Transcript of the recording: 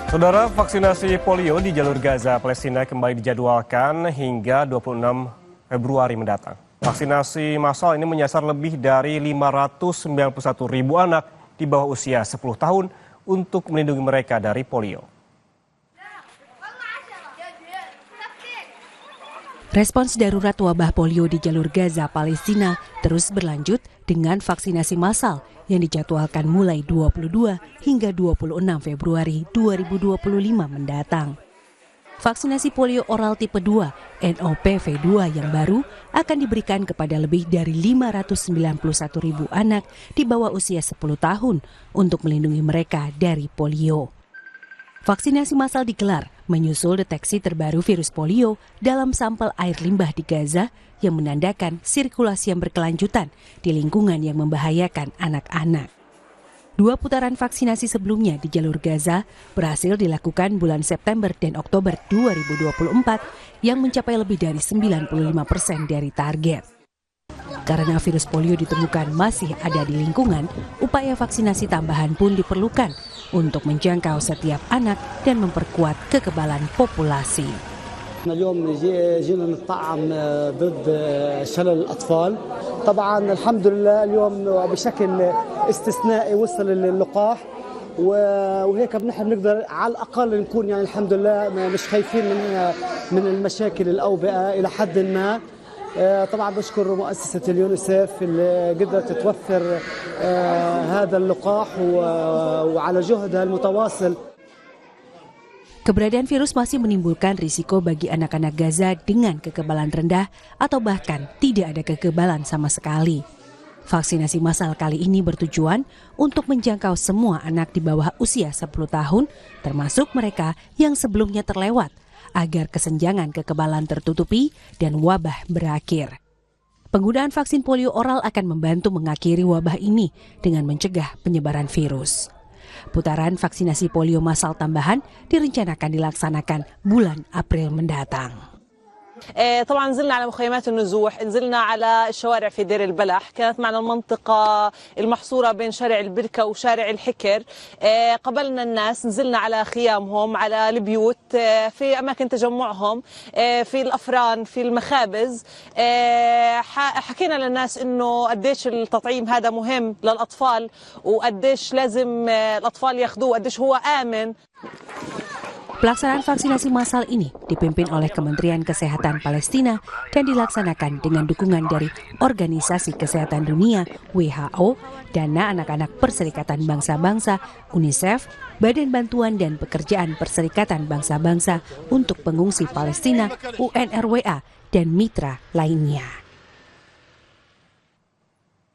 Saudara, vaksinasi polio di jalur Gaza, Palestina kembali dijadwalkan hingga 26 Februari mendatang. Vaksinasi massal ini menyasar lebih dari 591 ribu anak di bawah usia 10 tahun untuk melindungi mereka dari polio. Respons darurat wabah polio di jalur Gaza, Palestina terus berlanjut dengan vaksinasi massal yang dijadwalkan mulai 22 hingga 26 Februari 2025 mendatang. Vaksinasi polio oral tipe 2 NOPV2 yang baru akan diberikan kepada lebih dari 591 ribu anak di bawah usia 10 tahun untuk melindungi mereka dari polio. Vaksinasi massal digelar menyusul deteksi terbaru virus polio dalam sampel air limbah di Gaza yang menandakan sirkulasi yang berkelanjutan di lingkungan yang membahayakan anak-anak. 2 putaran vaksinasi sebelumnya di jalur Gaza berhasil dilakukan bulan September dan Oktober 2024 yang mencapai lebih dari 95% dari target. Karena virus polio ditemukan masih ada di lingkungan, upaya vaksinasi tambahan pun diperlukan untuk menjangkau setiap anak dan memperkuat kekebalan populasi. اليوم جينا نطعم ضد شلل الأطفال. طبعا الحمد لله اليوم بشكل استثنائي وصل اللقاح وهيك نحن بنقدر على الأقل نكون يعني الحمد لله مش خايفين من المشاكل الأوبئة إلى حد ما. طبعا بشكر مؤسسة اليونيسيف اللي قدرت توفر هذا اللقاح وعلى جهدها المتواصل. Keberadaan virus masih menimbulkan risiko bagi anak-anak Gaza dengan kekebalan rendah atau bahkan tidak ada kekebalan sama sekali. Vaksinasi massal kali ini bertujuan untuk menjangkau semua anak di bawah usia 10 tahun, termasuk mereka yang sebelumnya terlewat, agar kesenjangan kekebalan tertutupi dan wabah berakhir. Penggunaan vaksin polio oral akan membantu mengakhiri wabah ini dengan mencegah penyebaran virus. Putaran vaksinasi polio massal tambahan direncanakan dilaksanakan bulan April mendatang. طبعا نزلنا على مخيمات النزوح، نزلنا على الشوارع في دير البلح، كانت معنا المنطقة المحصورة بين شارع البركة وشارع الحكر، قبلنا الناس، نزلنا على خيامهم، على البيوت، في أماكن تجمعهم، في الأفران، في المخابز، حكينا للناس إنه قديش التطعيم هذا مهم للأطفال وقديش لازم الأطفال ياخذوه، قديش هو آمن. Pelaksanaan vaksinasi massal ini dipimpin oleh Kementerian Kesehatan Palestina dan dilaksanakan dengan dukungan dari Organisasi Kesehatan Dunia (WHO), Dana Anak-anak Perserikatan Bangsa-Bangsa (UNICEF), Badan Bantuan dan Pekerjaan Perserikatan Bangsa-Bangsa untuk Pengungsi Palestina (UNRWA), dan mitra lainnya.